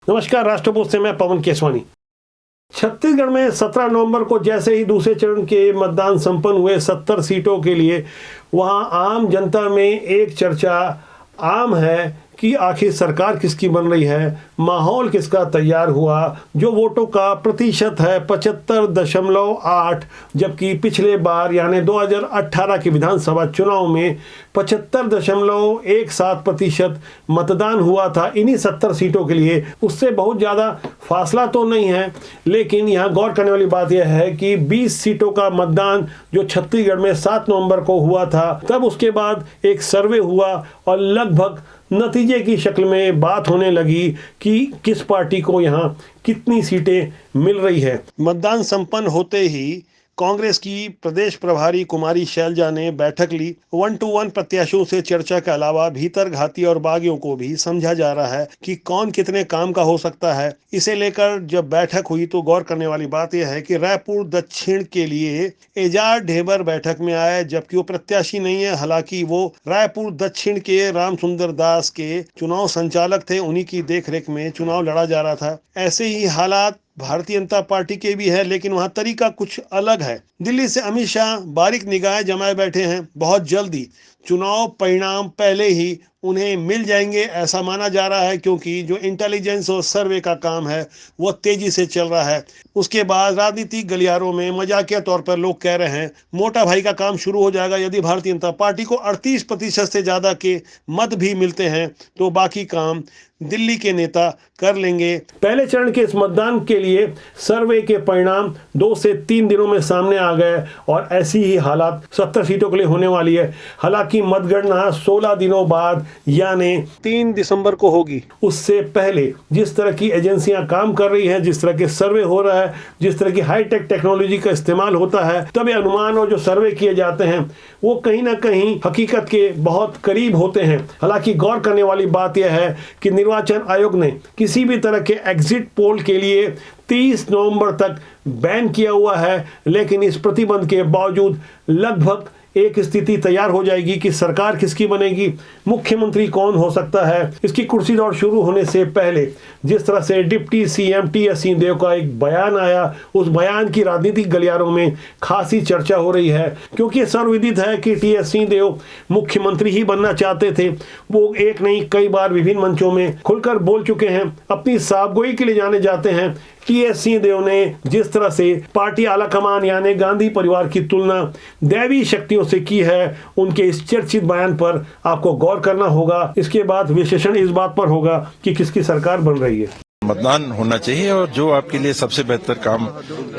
नमस्कार, राष्ट्रपोस्ट से मैं पवन केसवानी। छत्तीसगढ़ में 17 नवंबर को जैसे ही दूसरे चरण के मतदान संपन्न हुए 70 सीटों के लिए, वहां आम जनता में एक चर्चा आम है कि आखिर सरकार किसकी बन रही है, माहौल किसका तैयार हुआ। जो वोटों का प्रतिशत है 75.8, जबकि पिछले बार यानी 2018 के विधानसभा चुनाव में 75.17% मतदान हुआ था इन्हीं 70 सीटों के लिए। उससे बहुत ज़्यादा फासला तो नहीं है, लेकिन यहाँ गौर करने वाली बात यह है कि 20 सीटों का मतदान जो छत्तीसगढ़ में 7 नवंबर को हुआ था, तब उसके बाद एक सर्वे हुआ और लगभग नतीजे की शक्ल में बात होने लगी कि किस पार्टी को यहाँ कितनी सीटें मिल रही है। मतदान संपन्न होते ही कांग्रेस की प्रदेश प्रभारी कुमारी शैलजा ने बैठक ली। 1-to-1 प्रत्याशियों से चर्चा के अलावा भीतर घाती और बागियों को भी समझा जा रहा है कि कौन कितने काम का हो सकता है। इसे लेकर जब बैठक हुई तो गौर करने वाली बात यह है कि रायपुर दक्षिण के लिए एजाज ढेबर बैठक में आए, जबकि वो प्रत्याशी नहीं है। हालांकि वो रायपुर दक्षिण के रामसुंदर दास के चुनाव संचालक थे, उन्हीं की देखरेख में चुनाव लड़ा जा रहा था। ऐसे ही हालात भारतीय जनता पार्टी के भी है, लेकिन वहां तरीका कुछ अलग है। दिल्ली से अमित शाह बारीक निगाहें जमाए बैठे हैं। बहुत जल्दी चुनाव परिणाम पहले ही उन्हें मिल जाएंगे ऐसा माना जा रहा है, क्योंकि जो इंटेलिजेंस और सर्वे का काम है वो तेजी से चल रहा है। उसके बाद राजनीतिक गलियारों में मजाकिया तौर पर लोग कह रहे हैं मोटा भाई का काम शुरू हो जाएगा। यदि भारतीय जनता पार्टी को 38% से ज्यादा के मत भी मिलते हैं तो बाकी काम दिल्ली के नेता कर लेंगे। पहले चरण के इस मतदान के लिए सर्वे के परिणाम 2 से 3 दिनों में सामने आ गए और ऐसी ही हालात 70 सीटों के लिए होने वाली है। हालांकि मतगणना 16 दिनों बाद यानी 3 दिसंबर को होगी। उससे पहले जिस तरह की एजेंसियां काम कर रही हैं, जिस तरह के सर्वे हो रहा है, जिस तरह की हाईटेक टेक्नोलॉजी का इस्तेमाल होता है, तब ये अनुमान और जो सर्वे किए जाते हैं वो कहीं ना कहीं हकीकत के बहुत करीब होते हैं। हालांकि गौर करने वाली बात यह है कि निर्वाचन आयोग ने किसी भी तरह के एग्जिट पोल के लिए 30 नवंबर तक बैन किया हुआ है, लेकिन इस प्रतिबंध के बावजूद लगभग एक स्थिति तैयार हो जाएगी कि सरकार किसकी बनेगी, मुख्यमंत्री कौन हो सकता है। इसकी कुर्सी दौड़ शुरू होने से पहले जिस तरह से डिप्टी सीएम टी.एस. सिंहदेव का एक बयान आया, उस बयान की राजनीतिक गलियारों में खासी चर्चा हो रही है, क्योंकि सर्वविदित है कि टी.एस. सिंहदेव मुख्यमंत्री ही बनना चाहते थे। वो एक नहीं कई बार विभिन्न मंचों में खुलकर बोल चुके हैं, अपनी साफगोई के लिए जाने जाते हैं। टी.एस. सिंहदेव ने जिस तरह से पार्टी आलाकमान यानी गांधी परिवार की तुलना दैवी शक्तियों से की है, उनके इस चर्चित बयान पर आपको गौर करना होगा। इसके बाद विश्लेषण इस बात पर होगा कि किसकी सरकार बन रही है। मतदान होना चाहिए और जो आपके लिए सबसे बेहतर काम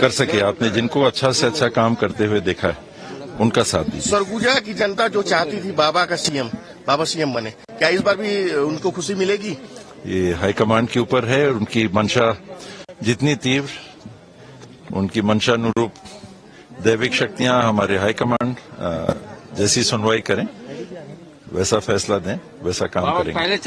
कर सके, आपने जिनको अच्छा से अच्छा काम करते हुए देखा है उनका साथ दीजिए। सरगुजा की जनता जो चाहती थी बाबा सीएम बने, क्या इस बार भी उनको खुशी मिलेगी? ये हाईकमान के ऊपर है। उनकी मंशा जितनी तीव्र, उनकी मंशानुरूप दैविक शक्तियां हमारे हाईकमांड जैसी सुनवाई करें, वैसा फैसला दें, वैसा काम करेंगे।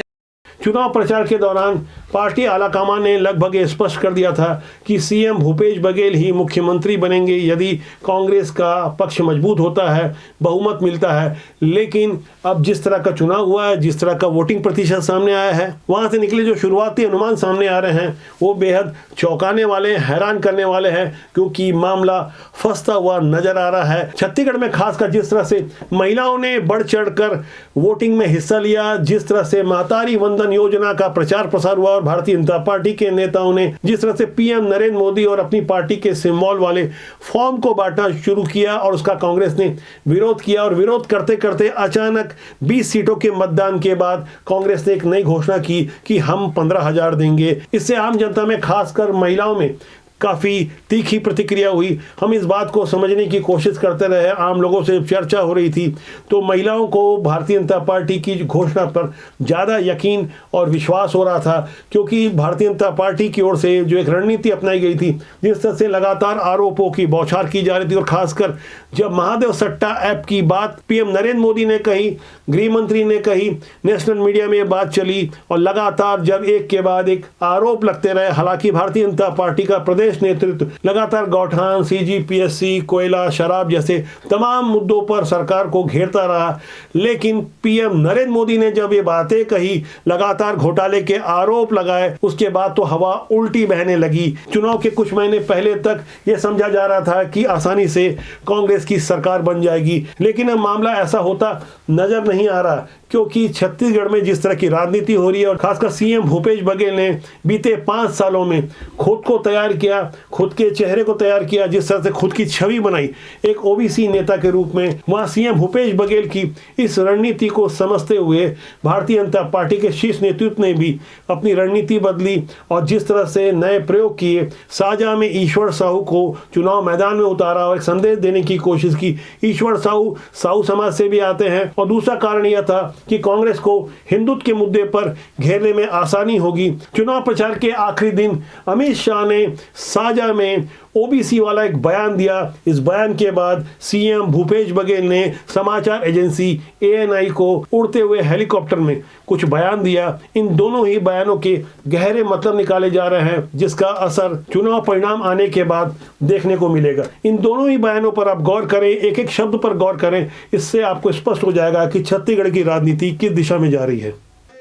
चुनाव प्रचार के दौरान पार्टी आलाकमान ने लगभग स्पष्ट कर दिया था कि सीएम भूपेश बघेल ही मुख्यमंत्री बनेंगे यदि कांग्रेस का पक्ष मजबूत होता है, बहुमत मिलता है। लेकिन अब जिस तरह का चुनाव हुआ है, जिस तरह का वोटिंग प्रतिशत सामने आया है, वहां से निकले जो शुरुआती अनुमान सामने आ रहे हैं वो बेहद चौंकाने वाले, हैरान करने वाले हैं, क्योंकि मामला फंसता हुआ नजर आ रहा है। छत्तीसगढ़ में खासकर जिस तरह से महिलाओं ने बढ़ चढ़कर वोटिंग में हिस्सा लिया, जिस तरह से महतारी वंदन योजना का प्रचार प्रसार हुआ और भारतीय जनता पार्टी के नेताओं ने जिस तरह से पीएम नरेंद्र मोदी और अपनी पार्टी के सिंबल वाले फॉर्म को बांटना शुरू किया और उसका कांग्रेस ने विरोध किया, और विरोध करते करते अचानक 20 सीटों के मतदान के बाद कांग्रेस ने एक नई घोषणा की कि हम 15,000 देंगे। इससे आम जनता में खासकर महिलाओं में काफ़ी तीखी प्रतिक्रिया हुई। हम इस बात को समझने की कोशिश करते रहे, आम लोगों से चर्चा हो रही थी, तो महिलाओं को भारतीय जनता पार्टी की घोषणा पर ज़्यादा यकीन और विश्वास हो रहा था, क्योंकि भारतीय जनता पार्टी की ओर से जो एक रणनीति अपनाई गई थी, जिस तरह से लगातार आरोपों की बौछार की जा रही थी, और खासकर जब महादेव सट्टा ऐप की बात पीएम नरेंद्र मोदी ने कही, गृह मंत्री ने कही, नेशनल मीडिया में बात चली, और लगातार जब एक के बाद एक आरोप लगते रहे। हालांकि भारतीय जनता पार्टी का प्रदेश कांग्रेस नेतृत्व लगातार गौठान, CGPSC, कोयला, शराब जैसे तमाम मुद्दों पर सरकार को घेरता रहा। लेकिन पीएम नरेंद्र मोदी ने जब ये बातें कही, लगातार घोटाले के आरोप लगाए, उसके बाद तो हवा उल्टी बहने लगी। चुनाव के कुछ महीने पहले तक ये समझा जा रहा था कि आसानी से कांग्रेस की सरकार बन जाएगी, लेकिन अब मामला ऐसा होता नजर नहीं आ रहा, क्योंकि छत्तीसगढ़ में जिस तरह की राजनीति हो रही है और खासकर सीएम भूपेश बघेल ने बीते 5 सालों में खुद को तैयार किया, खुद के चेहरे को तैयार किया, जिस तरह से खुद की छवि बनाई एक ओबीसी नेता के रूप में, वहां सीएम भूपेश बघेल की इस रणनीति को समझते हुए भारतीय जनता पार्टी के शीर्ष नेतृत्व ने भी अपनी रणनीति बदली और जिस तरह से नए प्रयोग किए, साजा में ईश्वर साहू को चुनाव मैदान में उतारा और एक संदेश देने की कोशिश की। ईश्वर साहू समाज से भी आते हैं और दूसरा कारण यह था कि कांग्रेस को हिंदुत्व के मुद्दे पर घेरने में आसानी होगी। चुनाव प्रचार के आखिरी दिन अमित शाह ने साजा में ओबीसी वाला एक बयान दिया। इस बयान के बाद सीएम भूपेश बघेल ने समाचार एजेंसी ANI को उड़ते हुए हेलीकॉप्टर में कुछ बयान दिया। इन दोनों ही बयानों के गहरे मतलब निकाले जा रहे हैं, जिसका असर चुनाव परिणाम आने के बाद देखने को मिलेगा। इन दोनों ही बयानों पर आप गौर करें, एक एक शब्द पर गौर करें, इससे आपको स्पष्ट हो जाएगा कि छत्तीसगढ़ की राजनीति किस दिशा में जा रही है।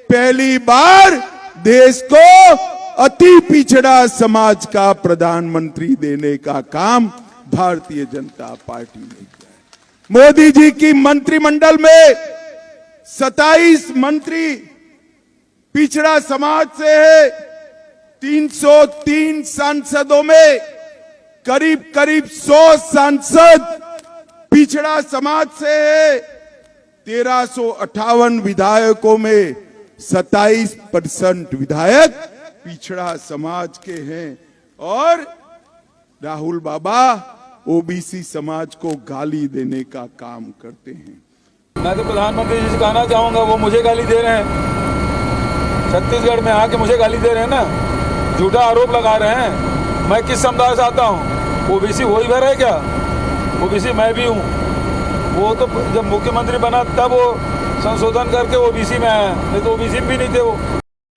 पहली बार देश को अति पिछड़ा समाज का प्रधानमंत्री देने का काम भारतीय जनता पार्टी ने किया है। मोदी जी की मंत्रिमंडल में 27 मंत्री पिछड़ा समाज से है। 303 सांसदों में करीब 100 सांसद पिछड़ा समाज से है। 1358 विधायकों में 27% विधायक पिछड़ा समाज के हैं और राहुल बाबा ओबीसी समाज को गाली देने का काम करते हैं। मैं तो प्रधानमंत्री जी से कहना चाहूंगा, वो मुझे गाली दे रहे हैं, छत्तीसगढ़ में आके मुझे गाली दे रहे हैं ना, झूठा आरोप लगा रहे हैं। मैं किस समुदाय से आता हूँ? ओबीसी वही भर है क्या? ओबीसी मैं भी हूँ। वो तो जब मुख्यमंत्री बना तब वो संशोधन करके ओबीसी में आया, नहीं तो ओबीसी भी नहीं थे वो।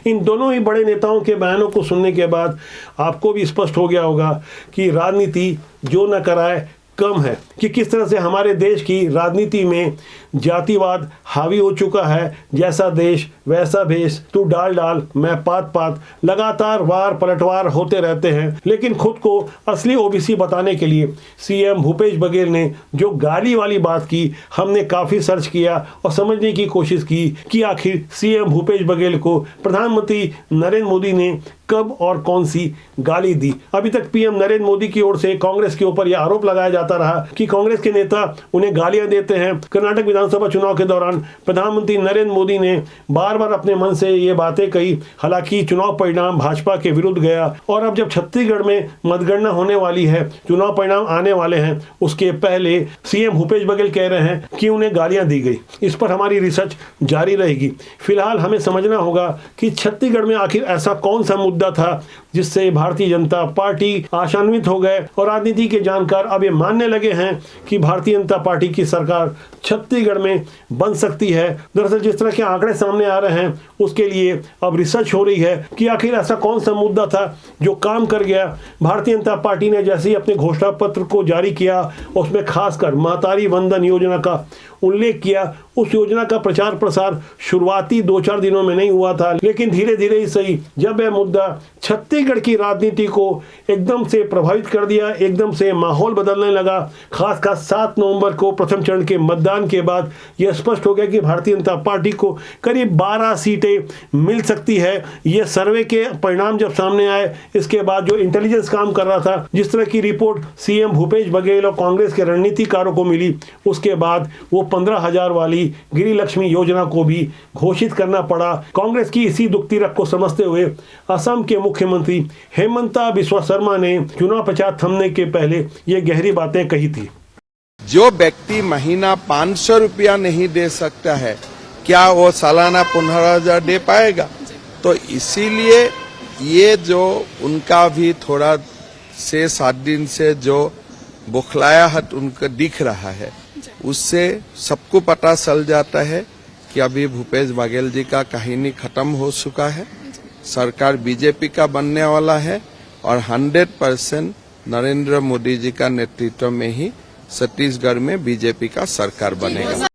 इन दोनों ही बड़े नेताओं के बयानों को सुनने के बाद आपको भी स्पष्ट हो गया होगा कि राजनीति जो न कराए कम है, कि किस तरह से हमारे देश की राजनीति में जातिवाद हावी हो चुका है। जैसा देश वैसा भेष, तू डाल डाल मैं पात पात, लगातार वार पलटवार होते रहते हैं। लेकिन खुद को असली ओबीसी बताने के लिए सीएम भूपेश बघेल ने जो गाली वाली बात की, हमने काफ़ी सर्च किया और समझने की कोशिश की कि आखिर सीएम भूपेश बघेल को प्रधानमंत्री नरेंद्र मोदी ने कब और कौन सी गाली दी। अभी तक पीएम नरेंद्र मोदी की ओर से कांग्रेस के ऊपर यह आरोप लगाया जाता रहा कि कांग्रेस के नेता उन्हें गालियां देते हैं। कर्नाटक विधानसभा चुनाव के दौरान प्रधानमंत्री नरेंद्र मोदी ने बार बार अपने मन से ये बातें कही, हालांकि चुनाव परिणाम भाजपा के विरुद्ध गया। और अब जब छत्तीसगढ़ में मतगणना होने वाली है, चुनाव परिणाम आने वाले हैं, उसके पहले सीएम भूपेश बघेल कह रहे हैं कि उन्हें गालियां दी गई। इस पर हमारी रिसर्च जारी रहेगी। फिलहाल हमें समझना होगा कि छत्तीसगढ़ में आखिर ऐसा कौन सा मुद्दा था जिससे भारतीय जनता पार्टी आशान्वित हो गए और राजनीति के जानकार अब ये मानने लगे हैं कि भारतीय जनता पार्टी की सरकार छत्तीसगढ़ में बन सकती है। दरअसल जिस तरह के आंकड़े सामने आ रहे हैं, उसके लिए अब रिसर्च हो रही है कि आखिर ऐसा कौन सा मुद्दा था जो काम कर गया। भारतीय जनता पार्टी ने जैसे ही अपने घोषणा पत्र को जारी किया, उसमें खासकर महतारी वंदन योजना का उल्लेख किया। उस योजना का प्रचार प्रसार शुरुआती 2-4 दिनों में नहीं हुआ था, लेकिन धीरे धीरे ही सही, जब यह मुद्दा छत्तीसगढ़ की राजनीति को एकदम से प्रभावित कर दिया, एकदम से माहौल बदलने लगा। खासकर 7 नवंबर को प्रथम चरण के मतदान के बाद यह स्पष्ट हो गया कि भारतीय जनता पार्टी को करीब 12 सीटें मिल सकती है। यह सर्वे के परिणाम जब सामने आए, इसके बाद जो इंटेलिजेंस काम कर रहा था, जिस तरह की रिपोर्ट सीएम भूपेश बघेल और कांग्रेस के रणनीतिकारों को मिली, उसके बाद वो 15,000 वाली गिरी लक्ष्मी योजना को भी घोषित करना पड़ा। कांग्रेस की इसी दुखती रख को समझते हुए असम के मुख्यमंत्री हेमंता बिस्वा शर्मा ने चुनाव प्रचार थमने के पहले ये गहरी बातें कही थी। जो व्यक्ति महीना 500 रुपया नहीं दे सकता है, क्या वो सालाना 15,000 दे पाएगा? तो इसीलिए ये जो उनका भी थोड़ा 6-7 दिन से जो बुखलायाहट उनका दिख रहा है, उससे सबको पता चल जाता है कि अभी भूपेश बघेल जी का कहानी खत्म हो चुका है। सरकार बीजेपी का बनने वाला है और 100% नरेंद्र मोदी जी का नेतृत्व में ही छत्तीसगढ़ में बीजेपी का सरकार बनेगा।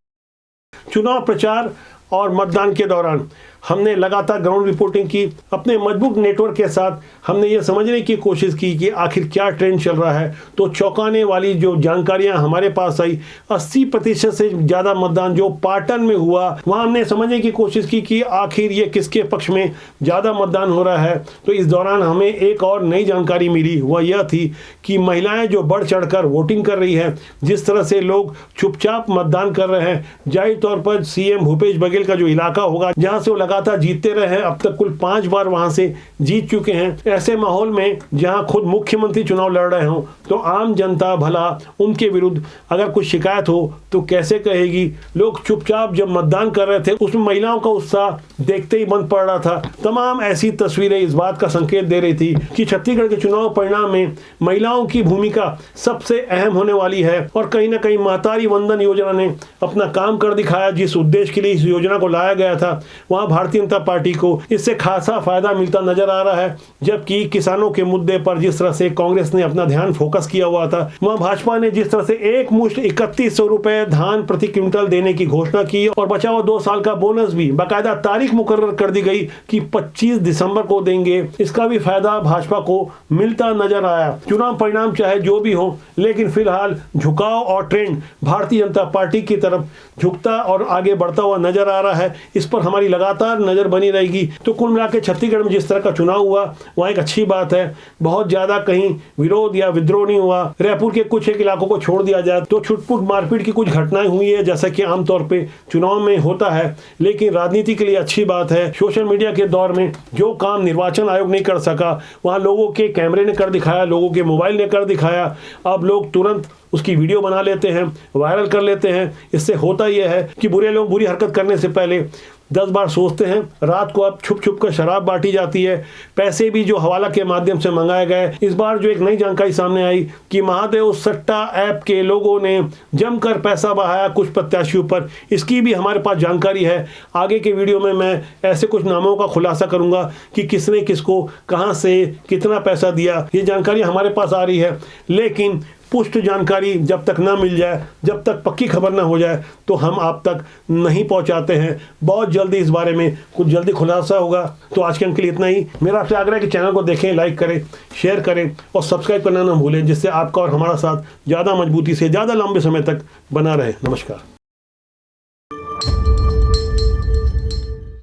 चुनाव प्रचार और मतदान के दौरान हमने लगातार ग्राउंड रिपोर्टिंग की। अपने मजबूत नेटवर्क के साथ हमने ये समझने की कोशिश की कि आखिर क्या ट्रेंड चल रहा है। तो चौंकाने वाली जो जानकारियां हमारे पास आई, 80% से ज़्यादा मतदान जो पाटन में हुआ, वहाँ हमने समझने की कोशिश की कि आखिर ये किसके पक्ष में ज़्यादा मतदान हो रहा है। तो इस दौरान हमें एक और नई जानकारी मिली, वह यह थी कि महिलाएँ जो बढ़ चढ़ कर वोटिंग कर रही है, जिस तरह से लोग चुपचाप मतदान कर रहे हैं। जाहिर तौर पर CM भूपेश बघेल का जो इलाका होगा, जहाँ से वो लगातार जीतते रहे हैं, अब तक कुल 5 बार वहां से जीत चुके हैं। ऐसे माहौल में जहां खुद मुख्यमंत्री चुनाव लड़ रहे हों, तो आम जनता भला उनके विरुद्ध अगर कुछ शिकायत हो तो कैसे कहेगी। लोग चुपचाप जब मतदान कर रहे थे, उसमें महिलाओं का उत्साह देखते ही बंद पड़ रहा था। तमाम ऐसी तस्वीरें इस बात का संकेत दे रही थी कि छत्तीसगढ़ के चुनाव परिणाम में महिलाओं की भूमिका सबसे अहम होने वाली है। और कहीं ना कहीं महतारी वंदन योजना ने अपना काम कर दिखाया। जिस उद्देश्य के लिए इस योजना को लाया गया था, वहां भारतीय जनता पार्टी को इससे खासा फायदा मिलता नजर आ रहा है। जबकि किसानों के मुद्दे पर जिस तरह से कांग्रेस ने अपना ध्यान फोकस किया हुआ था, वहां भाजपा ने जिस तरह से एक मुश्त 3100 रुपए धान प्रति क्विंटल देने की घोषणा की और बचा हुआ 2 साल का बोनस भी बाकायदा तारीख मुकर्रर कर दी गई कि 25 दिसंबर को देंगे। इसका भी फायदा भाजपा को मिलता नजर आया। चुनाव परिणाम चाहे जो भी हो, लेकिन फिलहाल झुकाव और ट्रेंड भारतीय जनता पार्टी की तरफ झुकता और आगे बढ़ता हुआ नजर आ रहा है। इस पर हमारी लगातार नजर बनी रहेगी। तो कुल मिलाकर छत्तीसगढ़ में जिस तरह का चुनाव हुआ, वहाँ एक अच्छी बात है। बहुत ज्यादा कहीं विरोध या विद्रोह नहीं हुआ। रायपुर के कुछ एक इलाकों को छोड़ दिया जाए तो छुटपुट मारपीट की कुछ घटनाएं हुई है, जैसा कि आमतौर पे चुनाव में होता है। लेकिन राजनीति के लिए अच्छी बात है। सोशल मीडिया के दौर में जो काम निर्वाचन आयोग नहीं कर सका, वहाँ लोगों के कैमरे ने कर दिखाया, लोगों के मोबाइल ने कर दिखाया। अब लोग तुरंत उसकी वीडियो बना लेते हैं, वायरल कर लेते हैं। इससे होता यह है कि बुरे लोग बुरी हरकत करने से पहले 10 बार सोचते हैं। रात को अब छुप छुप कर शराब बांटी जाती है। पैसे भी जो हवाला के माध्यम से मंगाए गए। इस बार जो एक नई जानकारी सामने आई कि महादेव सट्टा ऐप के लोगों ने जमकर पैसा बहाया कुछ प्रत्याशियों पर, इसकी भी हमारे पास जानकारी है। आगे के वीडियो में मैं ऐसे कुछ नामों का खुलासा करूंगा कि किसने किसको कहां से कितना पैसा दिया। ये जानकारी हमारे पास आ रही है, लेकिन पुष्ट जानकारी जब तक ना मिल जाए, जब तक पक्की खबर ना हो जाए, तो हम आप तक नहीं पहुंचाते हैं। बहुत जल्दी इस बारे में कुछ जल्दी खुलासा होगा। तो आज के अंक के लिए इतना ही। मेरा आपसे आग्रह है कि चैनल को देखें, लाइक करें, शेयर करें और सब्सक्राइब करना ना भूलें, जिससे आपका और हमारा साथ ज़्यादा मजबूती से ज़्यादा लंबे समय तक बना रहे। नमस्कार।